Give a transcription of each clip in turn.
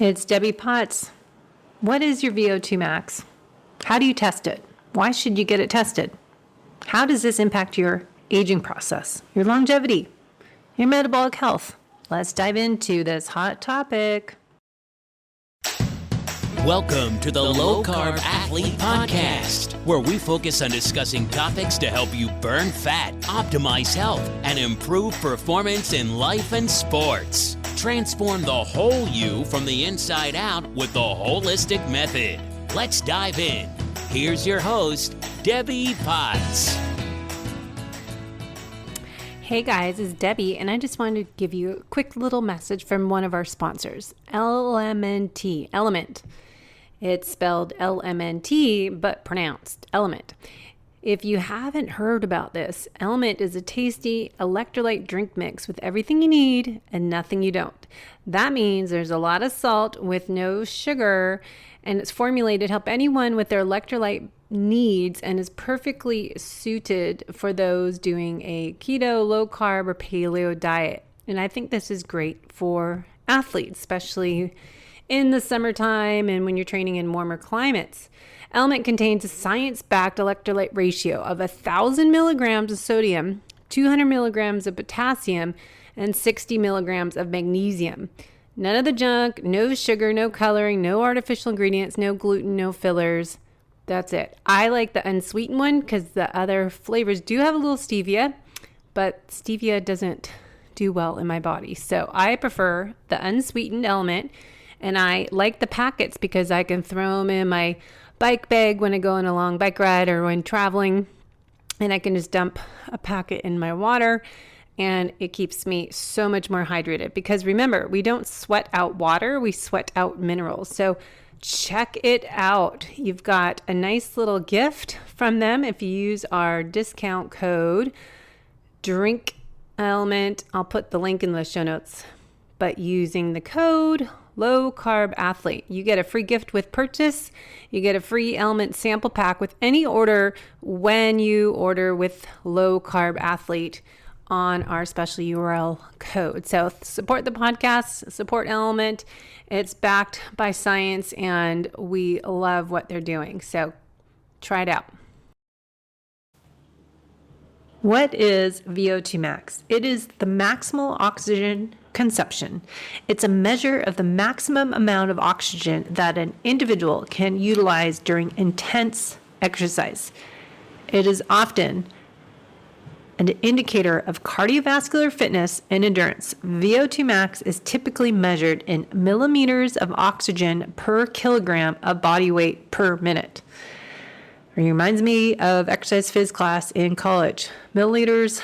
It's Debbie Potts. What is your VO2 max? How do you test it? Why should you get it tested? How does this impact your aging process, your longevity, your metabolic health? Let's dive into this hot topic. Welcome to the Low Carb Athlete Podcast, where we focus on discussing topics to help you burn fat, optimize health, and improve performance in life and sports. Transform the whole you from the inside out with the holistic method. Let's dive in. Here's your host, Debbie Potts. Hey guys, it's Debbie, and I just wanted to give you a quick little message from one of our sponsors, Element. Element. It's spelled L-M-N-T, but pronounced Element. If you haven't heard about this, Element is a tasty electrolyte drink mix with everything you need and nothing you don't. That means there's a lot of salt with no sugar, and it's formulated to help anyone with their electrolyte needs and is perfectly suited for those doing a keto, low carb, or paleo diet. And I think this is great for athletes, especially in the summertime and when you're training in warmer climates. Element contains a science-backed electrolyte ratio of 1,000 milligrams of sodium, 200 milligrams of potassium, and 60 milligrams of magnesium. None of the junk, no sugar, no coloring, no artificial ingredients, no gluten, no fillers. That's it. I like the unsweetened one because the other flavors do have a little stevia, but stevia doesn't do well in my body. So I prefer the unsweetened Element, and I like the packets because I can throw them in my bike bag when I go on a long bike ride or when traveling, and I can just dump a packet in my water, and it keeps me so much more hydrated. Because remember, we don't sweat out water, we sweat out minerals. So check it out. You've got a nice little gift from them if you use our discount code Drink Element. I'll put the link in the show notes. But using the code Low Carb Athlete, you get a free gift with purchase. You get a free Element sample pack with any order when you order with Low Carb Athlete on our special URL code. So support the podcast, support Element. It's backed by science and we love what they're doing. So try it out. What is VO2 max? It is the maximal oxygen consumption. It's a measure of the maximum amount of oxygen that an individual can utilize during intense exercise. It is often an indicator of cardiovascular fitness and endurance. VO2 max is typically measured in millimeters of oxygen per kilogram of body weight per minute. It reminds me of exercise phys class in college. Milliliters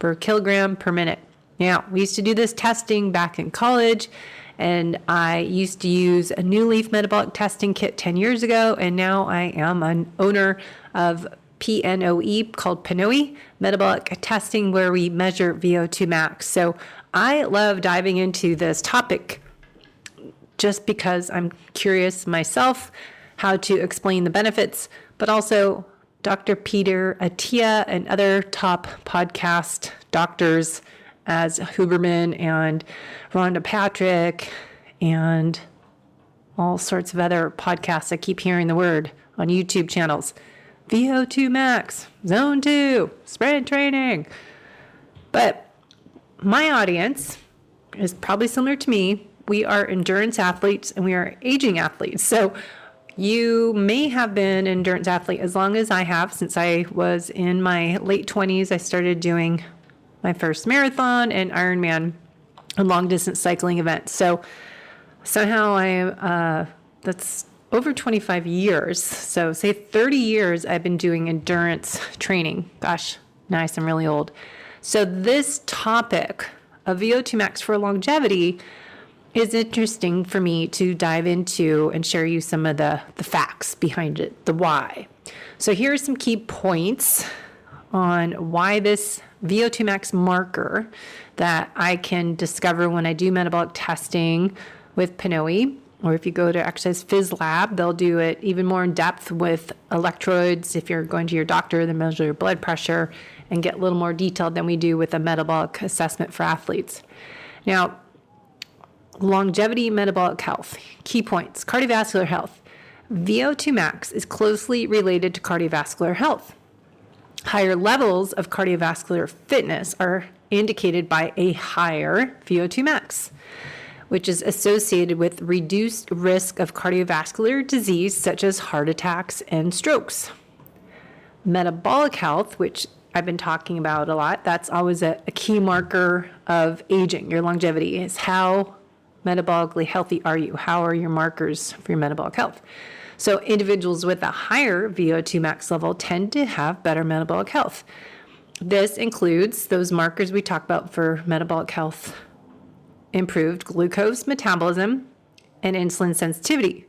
per kilogram per minute. Now, we used to do this testing back in college, and I used to use a New Leaf metabolic testing kit 10 years ago, and now I am an owner of PNOE called PNOE metabolic testing, where we measure VO2 max. So I love diving into this topic just because I'm curious myself how to explain the benefits, but also Dr. Peter Attia and other top podcast doctors as Huberman and Rhonda Patrick and all sorts of other podcasts. I keep hearing the word on YouTube channels. VO2 max, zone 2, sprint training. But my audience is probably similar to me. We are endurance athletes and we are aging athletes. So you may have been an endurance athlete as long as I have. Since I was in my late 20s, I started doing my first marathon and Ironman and long distance cycling events. So somehow that's over 25 years. So say 30 years I've been doing endurance training. Gosh, nice, I'm really old. So this topic of VO2 max for longevity is interesting for me to dive into and share you some of the facts behind it, the why. So here are some key points on why this VO2 max marker that I can discover when I do metabolic testing with PNOE, or if you go to Exercise Phys Lab, they'll do it even more in depth with electrodes. If you're going to your doctor, they measure your blood pressure and get a little more detailed than we do with a metabolic assessment for athletes. Now, longevity, metabolic health. Key points: cardiovascular health. VO2 max is closely related to cardiovascular health. Higher levels of cardiovascular fitness are indicated by a higher VO2 max, which is associated with reduced risk of cardiovascular disease such as heart attacks and strokes. Metabolic health, which I've been talking about a lot, that's always a key marker of aging. Your longevity is how metabolically healthy are you? How are your markers for your metabolic health? So individuals with a higher VO2 max level tend to have better metabolic health. This includes those markers we talk about for metabolic health: improved glucose metabolism and insulin sensitivity.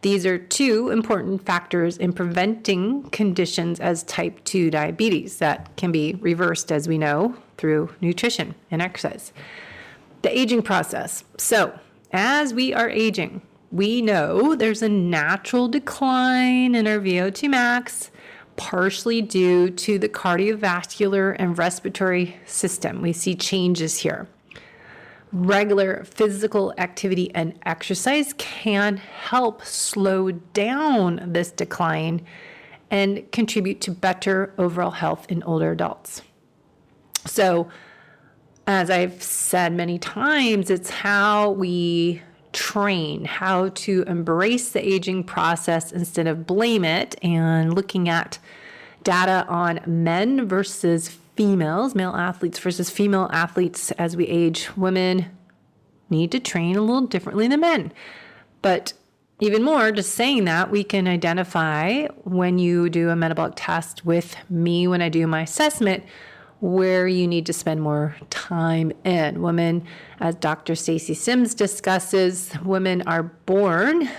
These are two important factors in preventing conditions as type 2 diabetes that can be reversed, as we know, through nutrition and exercise. The aging process. So, as we are aging, we know there's a natural decline in our VO2 max, partially due to the cardiovascular and respiratory system. We see changes here. Regular physical activity and exercise can help slow down this decline and contribute to better overall health in older adults. So, as I've said many times, it's how we train, how to embrace the aging process instead of blame it, and looking at data on men versus females, male athletes versus female athletes as we age. Women need to train a little differently than men. But even more, just saying that, we can identify when you do a metabolic test with me, when I do my assessment, where you need to spend more time in. Women, as Dr. Stacy Sims discusses, women are born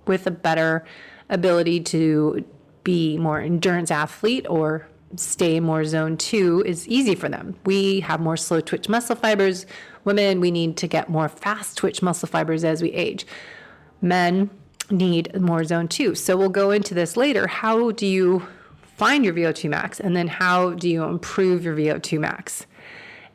with a better ability to be more endurance athlete or stay more zone 2 is easy for them. We have more slow twitch muscle fibers. Women, we need to get more fast twitch muscle fibers as we age. Men need more zone 2. So we'll go into this later. How do you find your VO2 max? And then how do you improve your VO2 max?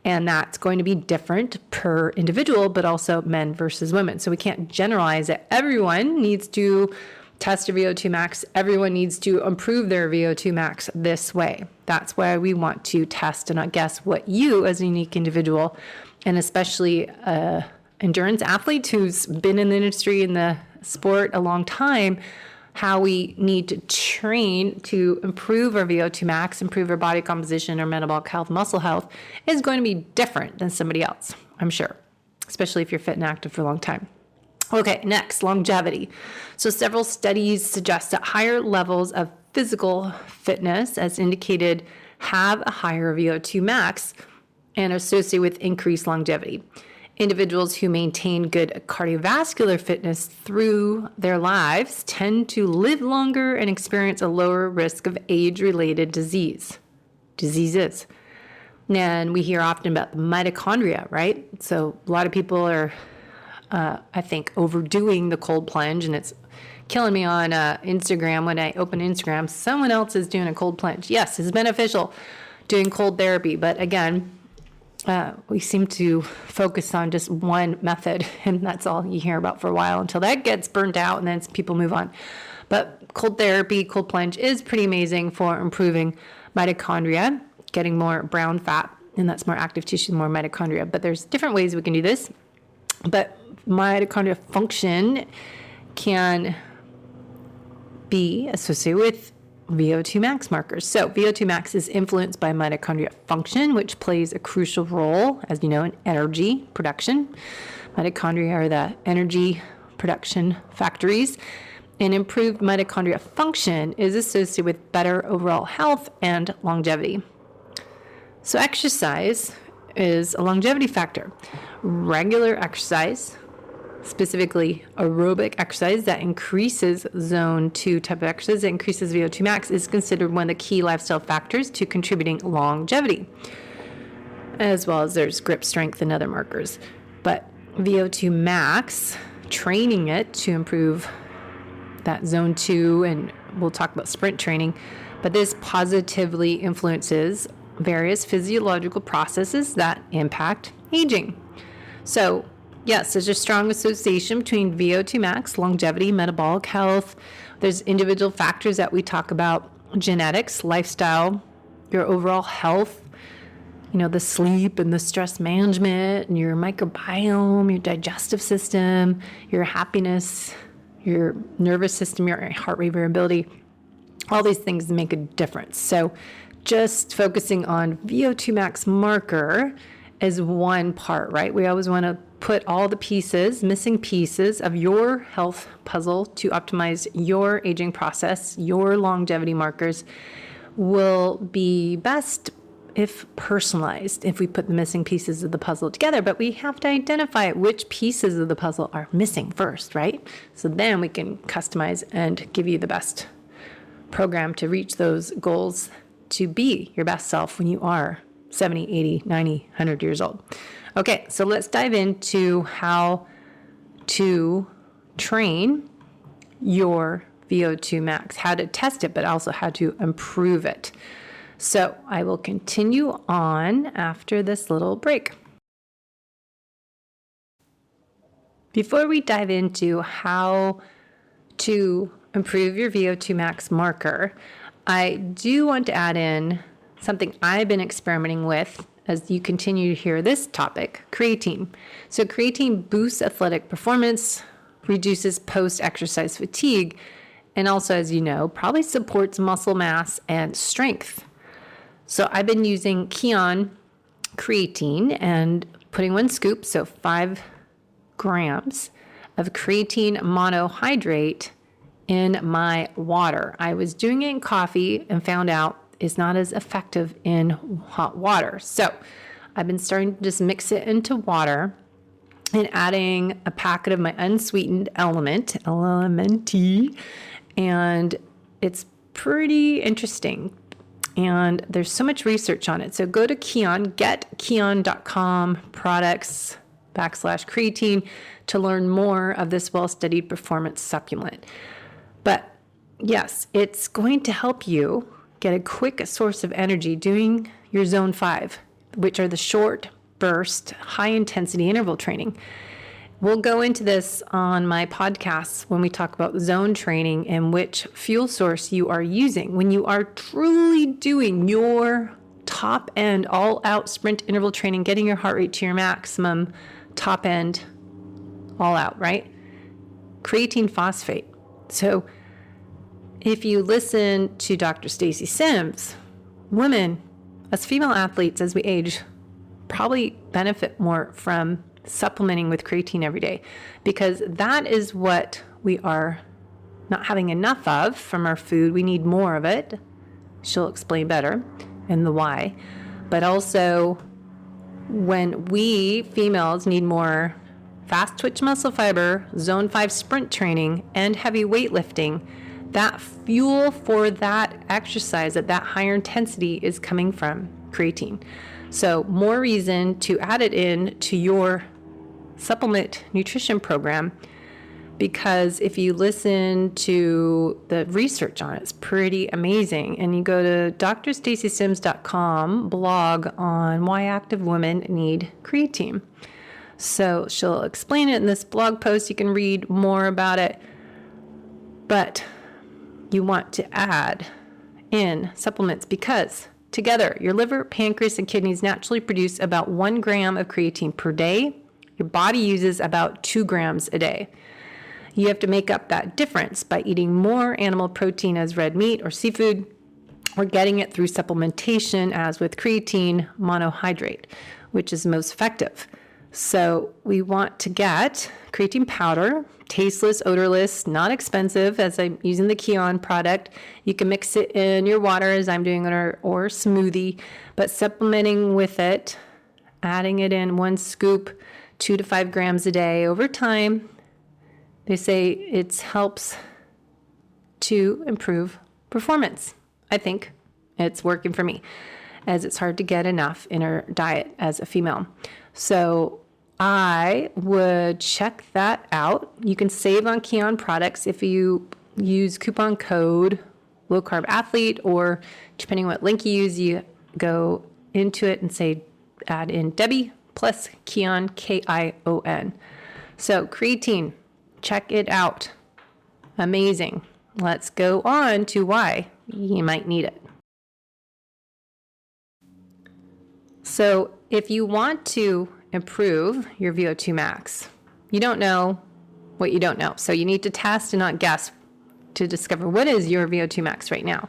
And that's going to be different per individual, but also men versus women. So we can't generalize that everyone needs to test your VO2 max. Everyone needs to improve their VO2 max this way. That's why we want to test and not guess what you as a unique individual, and especially endurance athlete who's been in the industry, in the sport a long time, how we need to train to improve our VO2 max, improve our body composition, our metabolic health, muscle health is going to be different than somebody else, I'm sure, especially if you're fit and active for a long time. Okay, next, longevity. So several studies suggest that higher levels of physical fitness, as indicated, have a higher VO2 max and are associated with increased longevity. Individuals who maintain good cardiovascular fitness through their lives tend to live longer and experience a lower risk of age-related diseases. And we hear often about the mitochondria, right? So a lot of people are I think, overdoing the cold plunge, and it's killing me on Instagram. When I open Instagram, someone else is doing a cold plunge. Yes, it's beneficial doing cold therapy, but again, we seem to focus on just one method, and that's all you hear about for a while until that gets burnt out, and then people move on. But cold therapy, cold plunge is pretty amazing for improving mitochondria, getting more brown fat, and that's more active tissue, more mitochondria. But there's different ways we can do this. But mitochondrial function can be associated with VO2 max markers. So VO2 max is influenced by mitochondrial function, which plays a crucial role, as you know, in energy production. Mitochondria are the energy production factories. And improved mitochondrial function is associated with better overall health and longevity. So exercise is a longevity factor. Regular exercise, specifically aerobic exercise that increases zone 2 type of exercise, that increases VO2 max, is considered one of the key lifestyle factors to contributing longevity, as well as there's grip strength and other markers. But VO2 max, training it to improve that zone 2, and we'll talk about sprint training, but this positively influences various physiological processes that impact aging. So Yes, there's a strong association between VO2 max, longevity, metabolic health. There's individual factors that we talk about: genetics, lifestyle, your overall health, the sleep and the stress management, and your microbiome, your digestive system, your happiness, your nervous system, your heart rate variability. All these things make a difference. So just focusing on VO2 max marker is one part, right? We always want to put all the missing pieces of your health puzzle to optimize your aging process. Your longevity markers will be best if personalized, if we put the missing pieces of the puzzle together, but we have to identify which pieces of the puzzle are missing first, right? So then we can customize and give you the best program to reach those goals to be your best self when you are 70, 80, 90, 100 years old. Okay, so let's dive into how to train your VO2 max, how to test it, but also how to improve it. So I will continue on after this little break. Before we dive into how to improve your VO2 max marker, I do want to add in something I've been experimenting with as you continue to hear this topic: creatine. So creatine boosts athletic performance, reduces post-exercise fatigue, and also, as you know, probably supports muscle mass and strength. So I've been using Kion creatine and putting 1 scoop, so 5 grams of creatine monohydrate in my water. I was doing it in coffee and found out it's not as effective in hot water. So I've been starting to just mix it into water and adding a packet of my unsweetened element, LMNT, and it's pretty interesting. And there's so much research on it. So go to Kion, getkion.com products/creatine to learn more of this well-studied performance supplement. But yes, it's going to help you get a quick source of energy doing your zone 5, which are the short burst, high intensity interval training. We'll go into this on my podcasts when we talk about zone training and which fuel source you are using. When you are truly doing your top end, all out sprint interval training, getting your heart rate to your maximum top end, all out, right? Creatine phosphate. So if you listen to Dr. Stacy Sims, women, as female athletes, as we age, probably benefit more from supplementing with creatine every day, because that is what we are not having enough of from our food. We need more of it. She'll explain better and the why. But also, when we females need more fast twitch muscle fiber, zone 5 sprint training, and heavy weightlifting, that fuel for that exercise at that higher intensity is coming from creatine. So more reason to add it in to your supplement nutrition program, because if you listen to the research on it, it's pretty amazing. And you go to drstacysims.com blog on why active women need creatine. So she'll explain it in this blog post. You can read more about it. But you want to add in supplements because together, your liver, pancreas, and kidneys naturally produce about 1 gram of creatine per day. Your body uses about 2 grams a day. You have to make up that difference by eating more animal protein as red meat or seafood, or getting it through supplementation as with creatine monohydrate, which is most effective. So we want to get creatine powder, tasteless, odorless, not expensive, as I'm using the Kion product. You can mix it in your water as I'm doing, or smoothie, but supplementing with it, adding it in 1 scoop, 2 to 5 grams a day over time. They say it helps to improve performance. I think it's working for me, as it's hard to get enough in our diet as a female. So I would check that out. You can save on Kion products if you use coupon code Low Carb Athlete, or depending on what link you use, you go into it and say add in Debbie plus Kion, Kion. So creatine, check it out. Amazing. Let's go on to why you might need it. So if you want to improve your VO2 max, you don't know what you don't know. So you need to test and not guess to discover what is your VO2 max right now.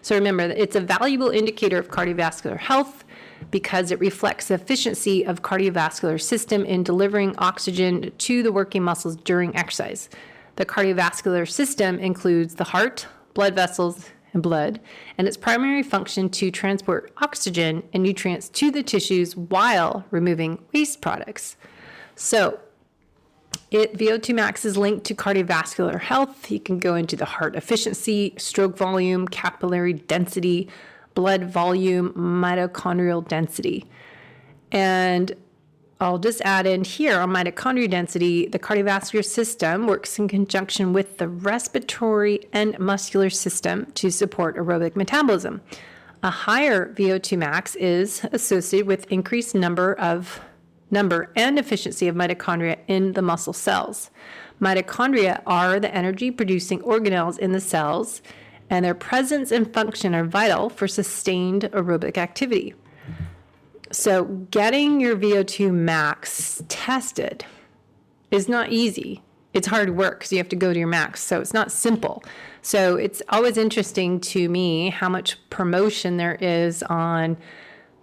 So remember, it's a valuable indicator of cardiovascular health because it reflects the efficiency of cardiovascular system in delivering oxygen to the working muscles during exercise. The cardiovascular system includes the heart, blood vessels, and blood, and its primary function to transport oxygen and nutrients to the tissues while removing waste products. So VO2 max is linked to cardiovascular health. You can go into the heart efficiency, stroke volume, capillary density, blood volume, mitochondrial density. And I'll just add in here on mitochondrial density, the cardiovascular system works in conjunction with the respiratory and muscular system to support aerobic metabolism. A higher VO2 max is associated with increased number and efficiency of mitochondria in the muscle cells. Mitochondria are the energy-producing organelles in the cells, and their presence and function are vital for sustained aerobic activity. So getting your VO2 max tested is not easy. It's hard work because you have to go to your max, so it's not simple. So it's always interesting to me how much promotion there is on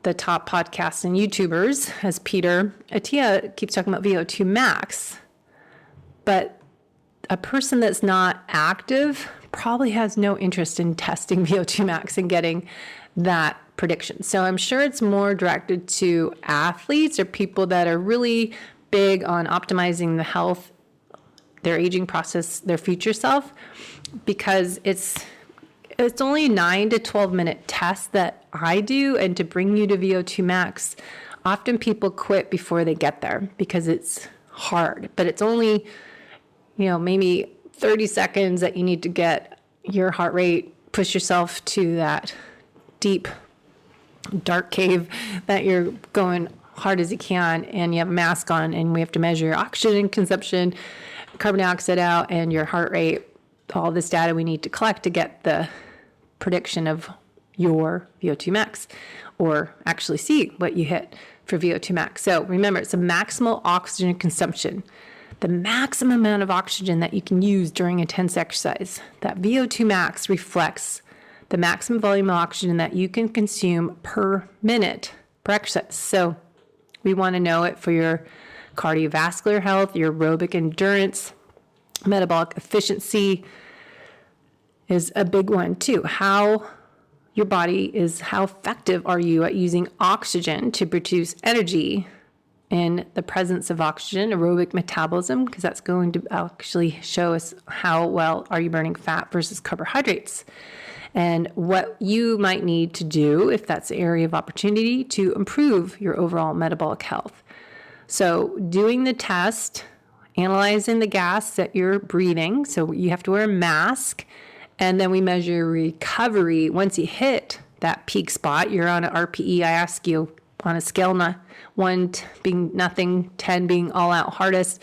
the top podcasts and YouTubers, as Peter Attia keeps talking about VO2 max. But a person that's not active probably has no interest in testing VO2 max and getting that prediction. So I'm sure it's more directed to athletes or people that are really big on optimizing the health, their aging process, their future self, because it's only 9 to 12 minute tests that I do, and to bring you to VO2 max, often people quit before they get there because it's hard, but it's only, maybe 30 seconds that you need to get your heart rate, push yourself to that deep, dark cave that you're going hard as you can, and you have a mask on, and we have to measure your oxygen consumption, carbon dioxide out, and your heart rate, all this data we need to collect to get the prediction of your VO2 max, or actually see what you hit for VO2 max. So remember, it's a maximal oxygen consumption, the maximum amount of oxygen that you can use during intense exercise. That VO2 max reflects the maximum volume of oxygen that you can consume per minute per exercise. So we want to know it for your cardiovascular health, your aerobic endurance, metabolic efficiency is a big one too. How your body is, how effective are you at using oxygen to produce energy in the presence of oxygen, aerobic metabolism, because that's going to actually show us how well are you burning fat versus carbohydrates, and what you might need to do if that's the area of opportunity to improve your overall metabolic health. So doing the test, analyzing the gas that you're breathing, so you have to wear a mask, and then we measure recovery. Once you hit that peak spot, you're on an RPE. I ask you on a scale, 1 being nothing, 10 being all out hardest.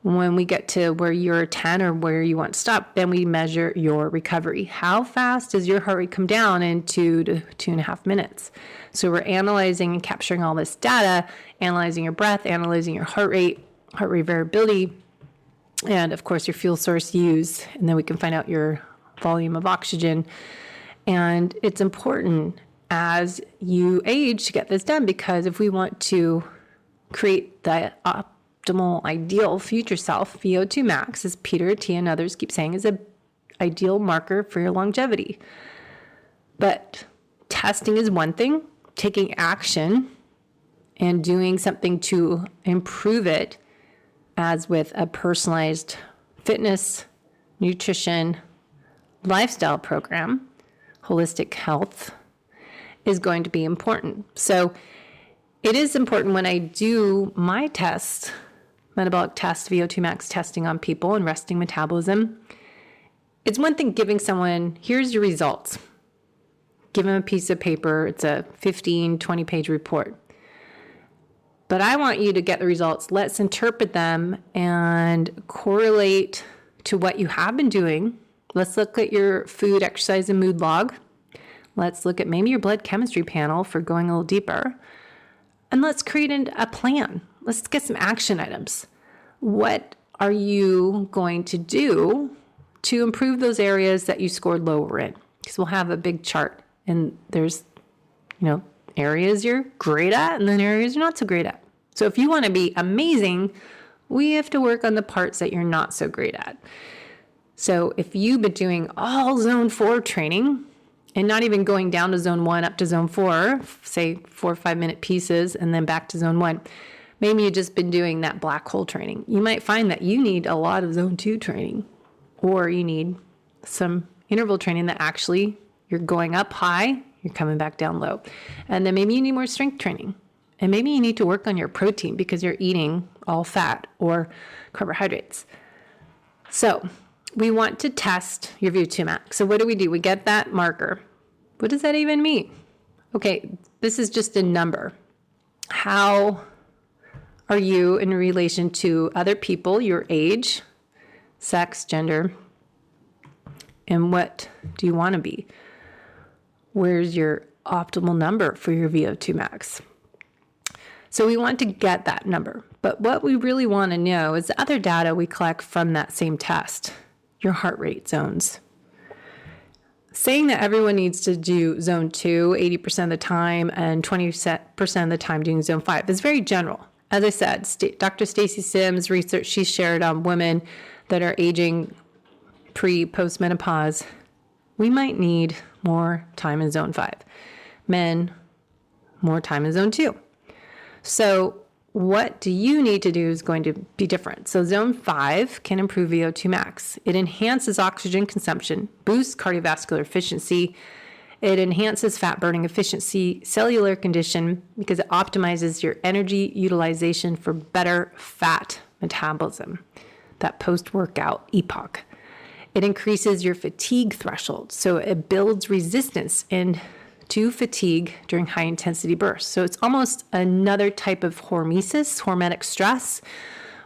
When we get to where you're 10 or where you want to stop, then we measure your recovery. How fast does your heart rate come down in 2 to 2.5 minutes? So we're analyzing and capturing all this data, analyzing your breath, analyzing your heart rate variability, and of course your fuel source used. And then we can find out your volume of oxygen. And it's important as you age to get this done, because if we want to create the optimal, ideal future self, VO2 max, as Peter Attia and others keep saying, is an ideal marker for your longevity. But testing is one thing, taking action and doing something to improve it, as with a personalized fitness, nutrition, lifestyle program, holistic health, is going to be important. So it is important when I do my tests, metabolic test, VO2 max testing on people and resting metabolism. It's one thing giving someone, here's your results. Give them a piece of paper. It's a 15, 20 page report. But I want you to get the results. Let's interpret them and correlate to what you have been doing. Let's look at your food, exercise, and mood log. Let's look at maybe your blood chemistry panel for going a little deeper. And let's create a plan. Let's get some action items. What are you going to do to improve those areas that you scored lower in? Because we'll have a big chart, and there's, areas you're great at and then areas you're not so great at. So if you want to be amazing, we have to work on the parts that you're not so great at. So if you've been doing all zone 4 training and not even going down to zone 1 up to zone 4, say 4 or 5 minute pieces and then back to zone 1, maybe you've just been doing that black hole training. You might find that you need a lot of zone 2 training, or you need some interval training that actually you're going up high, you're coming back down low. And then maybe you need more strength training. And maybe you need to work on your protein because you're eating all fat or carbohydrates. So we want to test your VO2 max. So what do? We get that marker. What does that even mean? Okay, this is just a number. How are you in relation to other people, your age, sex, gender, and what do you want to be? Where's your optimal number for your VO2 max? So we want to get that number. But what we really want to know is the other data we collect from that same test, your heart rate zones. Saying that everyone needs to do zone 2 80% of the time and 20% of the time doing zone 5 is very general. As I said, Dr. Stacy Sims' research she shared on women that are aging post menopause, we might need more time in zone 5. Men, more time in zone 2. So what do you need to do is going to be different. So zone 5 can improve VO2 max. It enhances oxygen consumption, boosts cardiovascular efficiency. It enhances fat burning efficiency, cellular condition, because it optimizes your energy utilization for better fat metabolism, that post-workout epoch. It increases your fatigue threshold, so it builds resistance to fatigue during high-intensity bursts. So it's almost another type of hormesis, hormetic stress,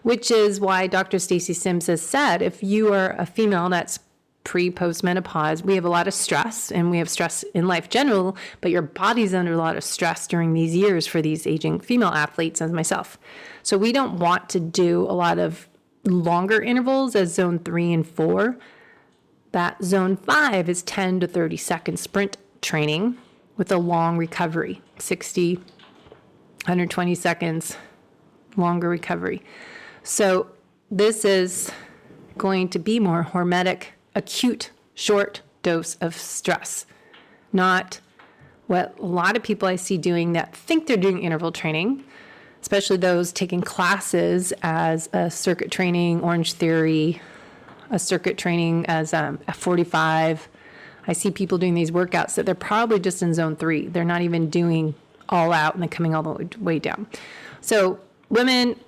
which is why Dr. Stacy Sims has said if you are a female that's post menopause, we have a lot of stress, and we have stress in life general, but your body's under a lot of stress during these years for these aging female athletes as myself. So we don't want to do a lot of longer intervals as zone 3 and 4. That zone 5 is 10 to 30 second sprint training with a long recovery, 60, 120 seconds, longer recovery. So this is going to be more hormetic, acute, short dose of stress, not what a lot of people I see doing that think they're doing interval training, especially those taking classes as a circuit training, Orange Theory, a circuit training as F45. I see people doing these workouts that they're probably just in zone 3. They're not even doing all out and then coming all the way down. So women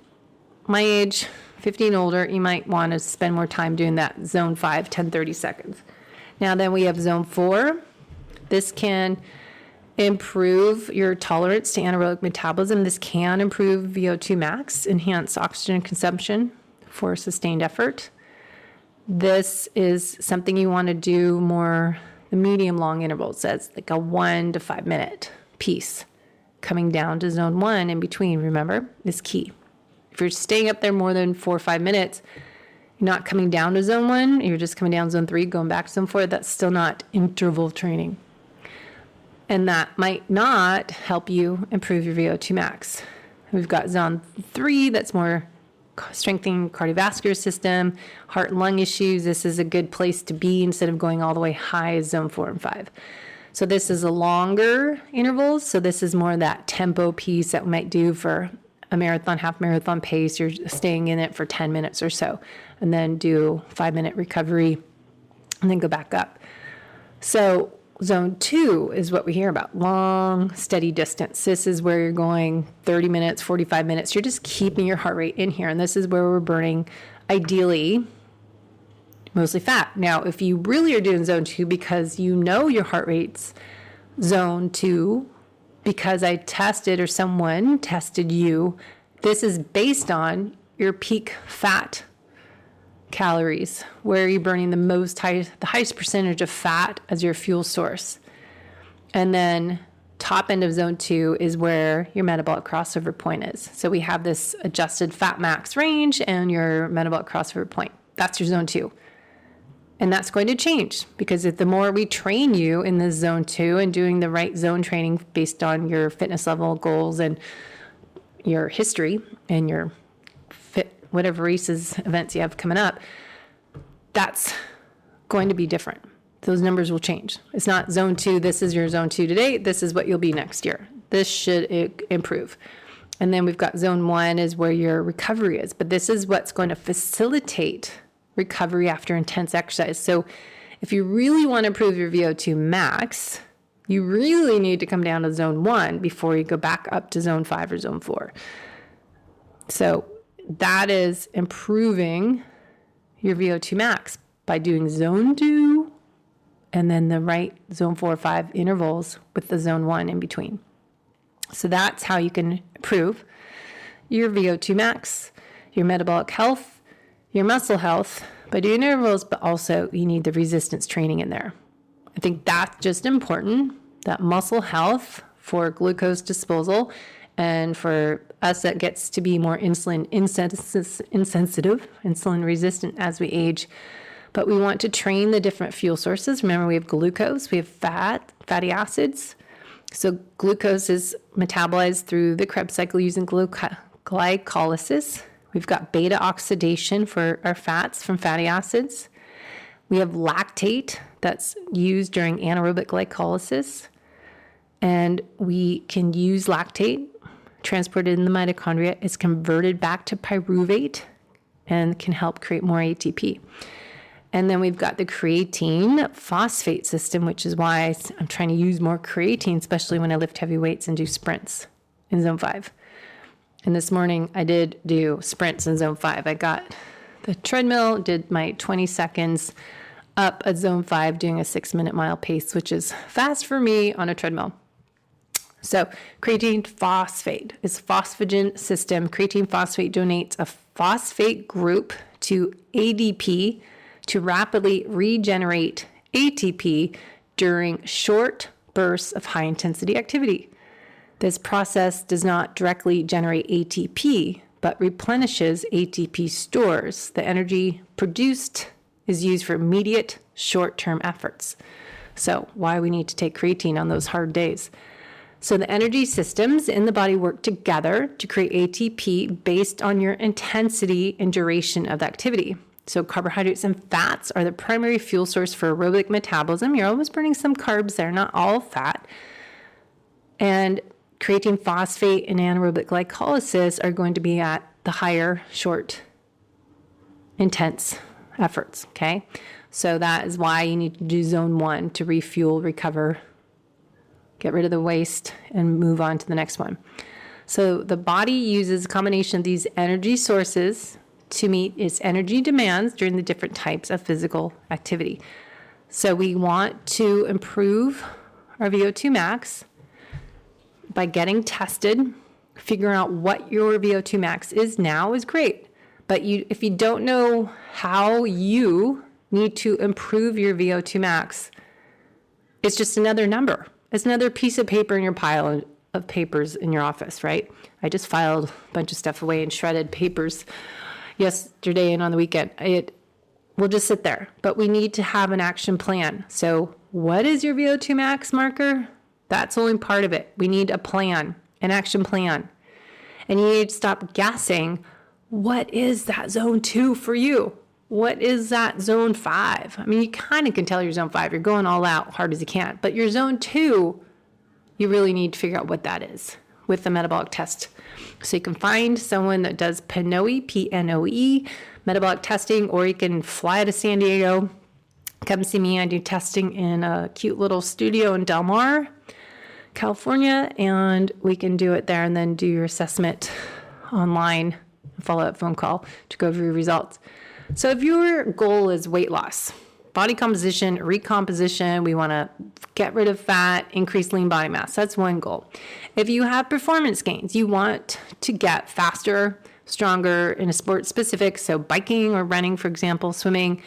my age, 50 and older, you might want to spend more time doing that zone 5, 10, 30 seconds. Now then we have zone 4. This can improve your tolerance to anaerobic metabolism. This can improve VO2 max, enhance oxygen consumption for sustained effort. This is something you want to do more the medium long intervals, as like a 1 to 5 minute piece. Coming down to zone 1 in between, remember, is key. If you're staying up there more than 4 or 5 minutes, you're not coming down to zone 1, you're just coming down zone 3, going back to zone 4, that's still not interval training. And that might not help you improve your VO2 max. We've got zone 3, that's more strengthening cardiovascular system, heart and lung issues. This is a good place to be instead of going all the way high as zone 4 and 5. So this is a longer intervals. So this is more that tempo piece that we might do for a marathon, half marathon pace. You're staying in it for 10 minutes or so, and then do 5-minute recovery and then go back up. So zone 2 is what we hear about, long, steady distance. This is where you're going 30 minutes, 45 minutes. You're just keeping your heart rate in here. And this is where we're burning, ideally, mostly fat. Now, if you really are doing zone 2 because you know your heart rate's zone 2 because I tested or someone tested you, this is based on your peak fat calories, where you're burning the highest percentage of fat as your fuel source. And then top end of zone 2 is where your metabolic crossover point is. So we have this adjusted fat max range and your metabolic crossover point. That's your zone 2. And that's going to change, because if the more we train you in this zone 2 and doing the right zone training based on your fitness level goals and your history and your whatever races, events you have coming up, that's going to be different. Those numbers will change. It's not zone 2, this is your zone 2 today, this is what you'll be next year. This should improve. And then we've got zone 1 is where your recovery is, but this is what's going to facilitate recovery after intense exercise. So if you really want to improve your VO2 max, you really need to come down to zone 1 before you go back up to zone 5 or zone 4. So that is improving your VO2 max by doing zone 2 and then the right zone 4 or 5 intervals with the zone 1 in between. So that's how you can improve your VO2 max, your metabolic health, your muscle health by doing intervals, but also you need the resistance training in there. I think that's just important, that muscle health for glucose disposal, and for us that gets to be more insulin insensitive, insulin resistant as we age. But we want to train the different fuel sources. Remember, we have glucose, we have fatty acids. So glucose is metabolized through the Krebs cycle using glycolysis. We've got beta oxidation for our fats from fatty acids. We have lactate that's used during anaerobic glycolysis. And we can use lactate transported in the mitochondria. It's converted back to pyruvate and can help create more ATP. And then we've got the creatine phosphate system, which is why I'm trying to use more creatine, especially when I lift heavy weights and do sprints in zone 5. And this morning I did do sprints in zone 5. I got the treadmill, did my 20 seconds up at zone 5 doing a 6-minute mile pace, which is fast for me on a treadmill. So creatine phosphate is phosphagen system. Creatine phosphate donates a phosphate group to ADP to rapidly regenerate ATP during short bursts of high intensity activity. This process does not directly generate ATP, but replenishes ATP stores. The energy produced is used for immediate short-term efforts. So why we need to take creatine on those hard days. So the energy systems in the body work together to create ATP based on your intensity and duration of the activity. So carbohydrates and fats are the primary fuel source for aerobic metabolism. You're always burning some carbs there, not all fat. And creatine phosphate and anaerobic glycolysis are going to be at the higher, short, intense efforts, okay? So that is why you need to do zone 1 to refuel, recover, get rid of the waste, and move on to the next one. So the body uses a combination of these energy sources to meet its energy demands during the different types of physical activity. So we want to improve our VO2 max by getting tested. Figuring out what your VO2 max is now is great. But if you don't know how you need to improve your VO2 max, it's just another number. It's another piece of paper in your pile of papers in your office, right? I just filed a bunch of stuff away and shredded papers yesterday and on the weekend. It will just sit there, but we need to have an action plan. So what is your VO2 max marker? That's only part of it. We need a plan, an action plan. And you need to stop guessing, what is that zone 2 for you? What is that zone 5? I mean, you kind of can tell your zone 5. You're going all out hard as you can. But your zone 2, you really need to figure out what that is with the metabolic test. So you can find someone that does PNOE, P-N-O-E, metabolic testing, or you can fly to San Diego, come see me. I do testing in a cute little studio in Del Mar, California, and we can do it there and then do your assessment online, follow-up phone call to go over your results. So if your goal is weight loss, body composition, recomposition. We want to get rid of fat, increase lean body mass. That's one goal. If you have performance gains, you want to get faster, stronger in a sport specific. So biking or running, for example, swimming,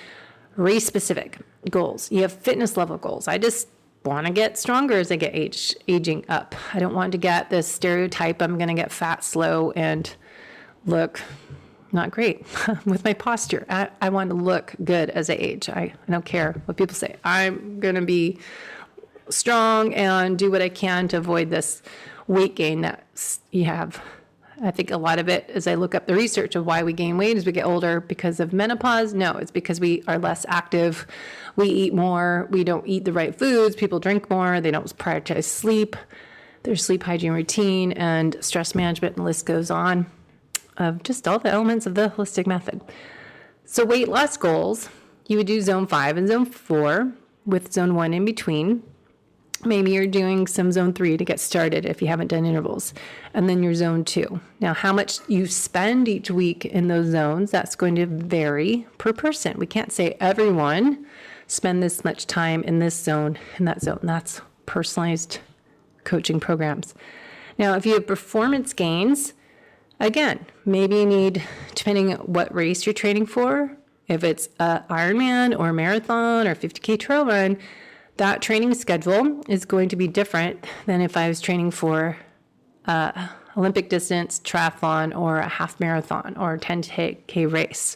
race specific goals. You have fitness level goals. I just want to get stronger as I get aging up. I don't want to get this stereotype I'm going to get fat, slow, and look not great with my posture. I want to look good as I age. I don't care what people say. I'm going to be strong and do what I can to avoid this weight gain that you have. I think a lot of it, as I look up the research of why we gain weight as we get older, because of menopause. No, it's because we are less active. We eat more. We don't eat the right foods. People drink more. They don't prioritize sleep, their sleep hygiene routine, and stress management, and the list goes on, of just all the elements of the holistic method. So weight loss goals, you would do zone 5 and zone 4 with zone 1 in between. Maybe you're doing some zone 3 to get started if you haven't done intervals. And then your zone 2. Now, how much you spend each week in those zones, that's going to vary per person. We can't say everyone spend this much time in this zone, in that zone. That's personalized coaching programs. Now, if you have performance gains, again, maybe you need, depending on what race you're training for, if it's an Ironman or a marathon or 50K trail run, that training schedule is going to be different than if I was training for Olympic distance triathlon or a half marathon or a 10K race.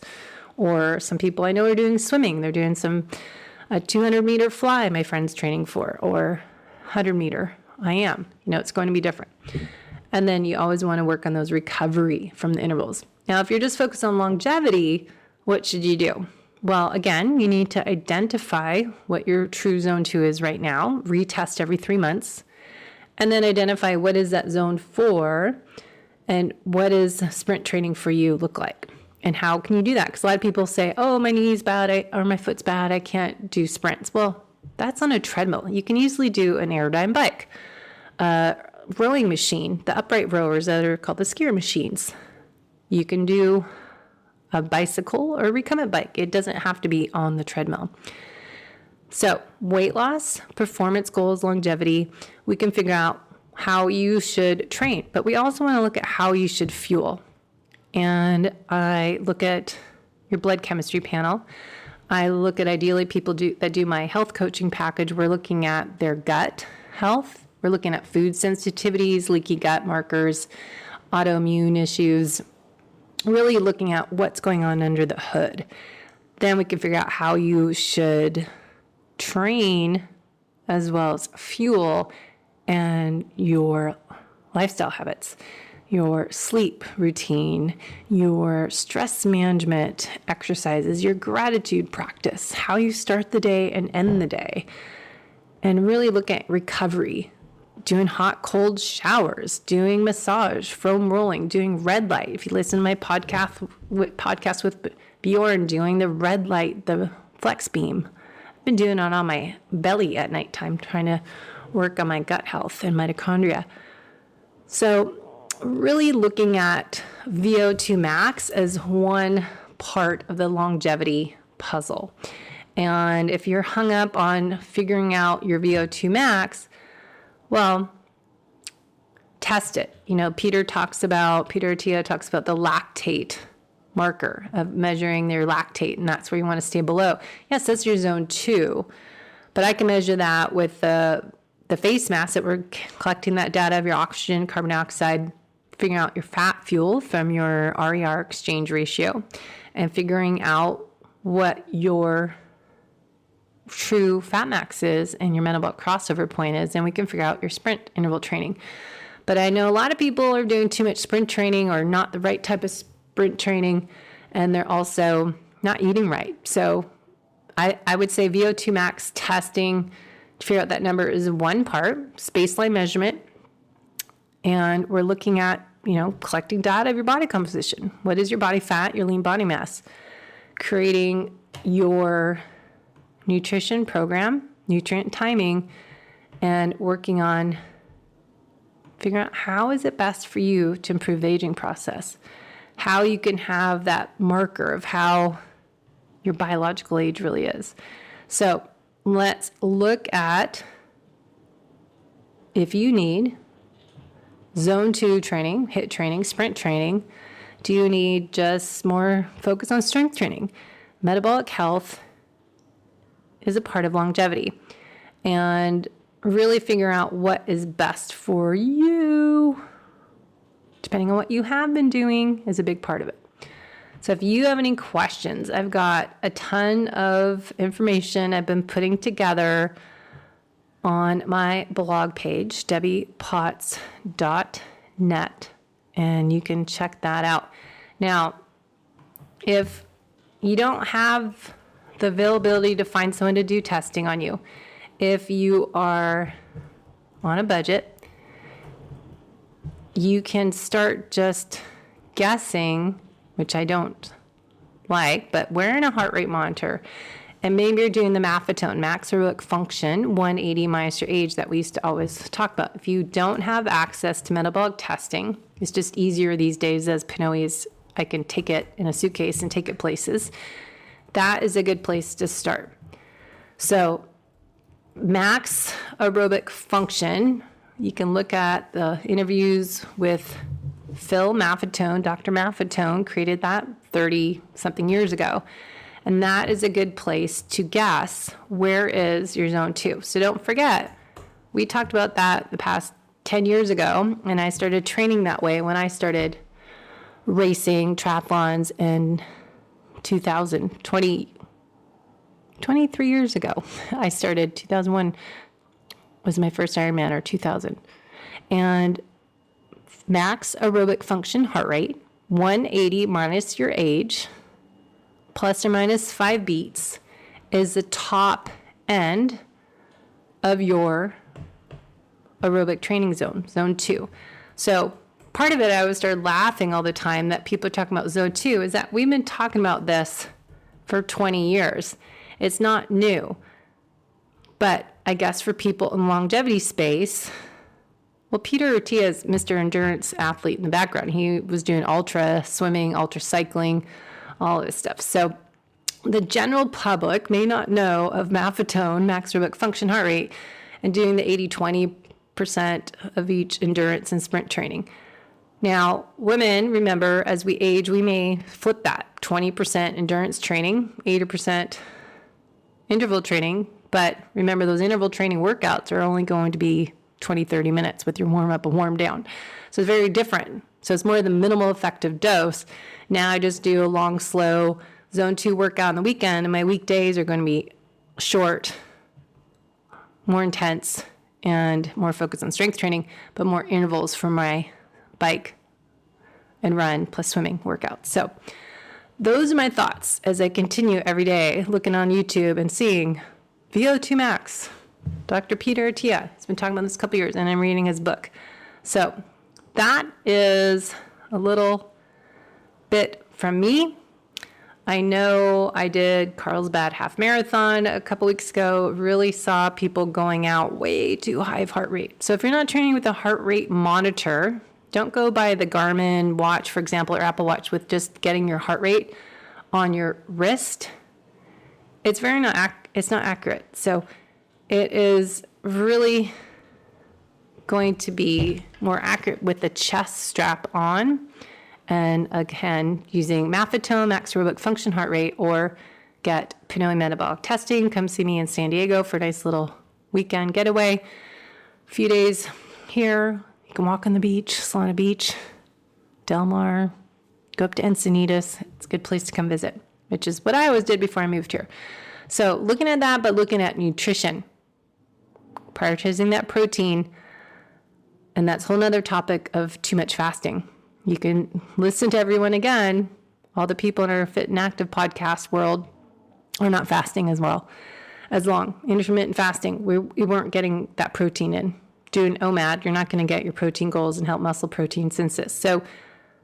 Or some people I know are doing swimming. They're doing a 200 meter fly my friend's training for, or 100 meter. I am. It's going to be different. And then you always want to work on those recovery from the intervals. Now, if you're just focused on longevity, what should you do? Well, again, you need to identify what your true zone 2 is right now, retest every 3 months, and then identify what is that zone 4 and what does sprint training for you look like? And how can you do that? Because a lot of people say, oh, my knee's bad or my foot's bad, I can't do sprints. Well, that's on a treadmill. You can easily do an aerodyne bike, rowing machine, the upright rowers that are called the skier machines. You can do a bicycle or a recumbent bike. It doesn't have to be on the treadmill. So weight loss, performance goals, longevity, we can figure out how you should train, but we also want to look at how you should fuel. And I look at your blood chemistry panel. I look at ideally people that do my health coaching package. We're looking at their gut health. We're looking at food sensitivities, leaky gut markers, autoimmune issues, really looking at what's going on under the hood. Then we can figure out how you should train as well as fuel and your lifestyle habits, your sleep routine, your stress management exercises, your gratitude practice, how you start the day and end the day, and really look at recovery, doing hot, cold showers, doing massage, foam rolling, doing red light. If you listen to my podcast with Bjorn, doing the red light, the flex beam. I've been doing it on my belly at nighttime, trying to work on my gut health and mitochondria. So really looking at VO2 Max as one part of the longevity puzzle. And if you're hung up on figuring out your VO2 Max, well, test it. Peter Attia talks about the lactate marker of measuring their lactate, and that's where you want to stay below. Yes, that's your zone 2, but I can measure that with the face mask that we're collecting that data of your oxygen, carbon dioxide, figuring out your fat fuel from your RER exchange ratio, and figuring out what your true fat max is and your metabolic crossover point is, and we can figure out your sprint interval training. But I know a lot of people are doing too much sprint training or not the right type of sprint training, and they're also not eating right. So I would say VO2 max testing to figure out that number is one part, baseline measurement, and we're looking at, collecting data of your body composition. What is your body fat, your lean body mass? Creating your nutrition program, nutrient timing, and working on figuring out how is it best for you to improve the aging process, how you can have that marker of how your biological age really is. So let's look at if you need zone 2 training, HIIT training, sprint training. Do you need just more focus on strength training? Metabolic health is a part of longevity. And really figure out what is best for you, depending on what you have been doing, is a big part of it. So if you have any questions, I've got a ton of information I've been putting together on my blog page, debbiepotts.net, and you can check that out. Now, if you don't have the availability to find someone to do testing on you, if you are on a budget, you can start just guessing, which I don't like, but wearing a heart rate monitor. And maybe you're doing the Maffetone, max aerobic function, 180 minus your age that we used to always talk about. If you don't have access to metabolic testing, it's just easier these days as Pinoy's. I can take it in a suitcase and take it places. That is a good place to start. So max aerobic function, you can look at the interviews with Phil Maffetone. Dr. Maffetone created that 30-something years ago. And that is a good place to guess where is your zone 2. So don't forget, we talked about that the past 10 years ago, and I started training that way when I started racing triathlons in 23 years ago. I started 2001 was my first Ironman, or 2000. And max aerobic function heart rate, 180 minus your age, plus or minus 5 beats, is the top end of your aerobic training zone, zone 2. So part of it, I always started laughing all the time that people are talking about zone 2, is that we've been talking about this for 20 years. It's not new. But I guess for people in longevity space, well, Peter Attia is Mr. Endurance athlete in the background. He was doing ultra swimming, ultra cycling, all of this stuff. So the general public may not know of Maffetone, max aerobic function heart rate, and doing the 80-20% of each endurance and sprint training. Now, women, remember, as we age, we may flip that 20% endurance training, 80% interval training. But remember, those interval training workouts are only going to be 20, 30 minutes with your warm up and warm down. So it's very different. So it's more the minimal effective dose. Now I just do a long, slow zone 2 workout on the weekend, and my weekdays are going to be short, more intense, and more focused on strength training, but more intervals for my bike and run plus swimming workouts. So those are my thoughts as I continue every day looking on YouTube and seeing VO2 Max. Dr. Peter Attia has been talking about this a couple years, and I'm reading his book. So that is a little bit from me. I know I did Carlsbad half marathon a couple weeks ago. Really saw people going out way too high of heart rate. So if you're not training with a heart rate monitor, don't go by the Garmin watch, for example, or Apple Watch with just getting your heart rate on your wrist. It's it's not accurate. So it is really going to be more accurate with the chest strap on. And again, using Maffetone, max aerobic function heart rate, or get Pinoy metabolic testing. Come see me in San Diego for a nice little weekend getaway. A few days here. You can walk on the beach, Solana Beach, Del Mar, go up to Encinitas. It's a good place to come visit, which is what I always did before I moved here. So looking at that, but looking at nutrition, prioritizing that protein, and that's a whole nother topic of too much fasting. You can listen to everyone again. All the people in our Fit and Active podcast world are not fasting as well as long. Intermittent fasting, we weren't getting that protein in. Doing OMAD, you're not going to get your protein goals and help muscle protein synthesis. So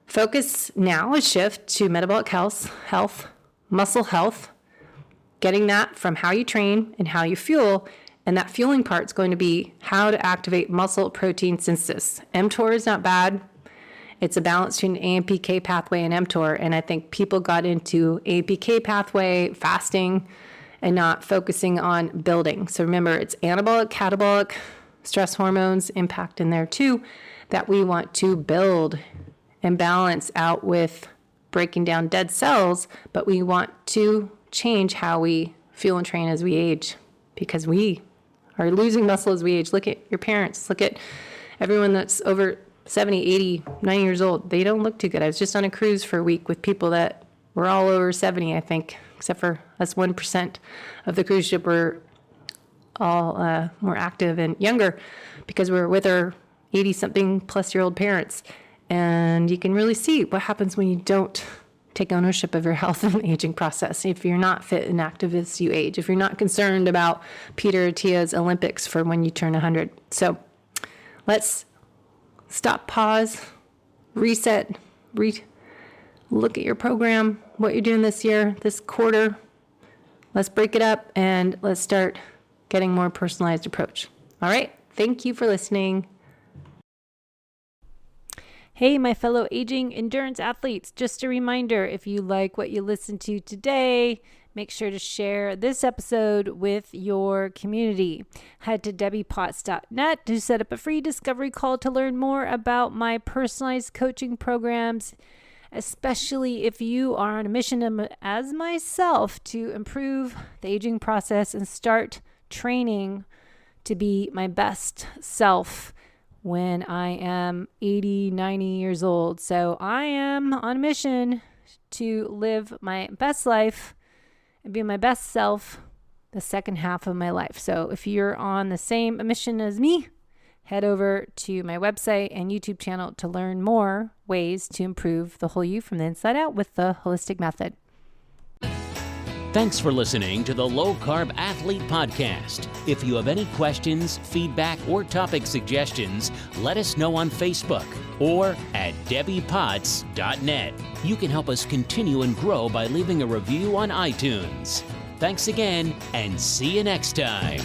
focus now is shift to metabolic health, muscle health, getting that from how you train and how you fuel. And that fueling part is going to be how to activate muscle protein synthesis. mTOR is not bad. It's a balance between AMPK pathway and mTOR. And I think people got into AMPK pathway fasting and not focusing on building. So remember, it's anabolic, catabolic, stress hormones impact in there too, that we want to build and balance out with breaking down dead cells, but we want to change how we fuel and train as we age, because we are losing muscle as we age. Look at your parents. Look at everyone that's over 70, 80, 90 years old. They don't look too good. I was just on a cruise for a week with people that were all over 70, I think, except for us 1% of the cruise ship were all more active and younger, because we're with our 80-something plus year old parents. And you can really see what happens when you don't take ownership of your health and aging process. If you're not fit and active as you age, if you're not concerned about Peter Attia's Olympics for when you turn 100. So let's stop, pause, reset, look at your program, what you're doing this year, this quarter. Let's break it up and let's start getting more personalized approach. All right. Thank you for listening. Hey, my fellow aging endurance athletes, just a reminder, if you like what you listened to today, make sure to share this episode with your community. Head to debbiepotts.net to set up a free discovery call to learn more about my personalized coaching programs, especially if you are on a mission as myself to improve the aging process and start training to be my best self when I am 80, 90 years old. So I am on a mission to live my best life and be my best self the second half of my life. So if you're on the same mission as me, head over to my website and YouTube channel to learn more ways to improve the whole you from the inside out with the holistic method. Thanks for listening to the Low Carb Athlete Podcast. If you have any questions, feedback, or topic suggestions, let us know on Facebook or at debbiepotts.net. You can help us continue and grow by leaving a review on iTunes. Thanks again, and see you next time.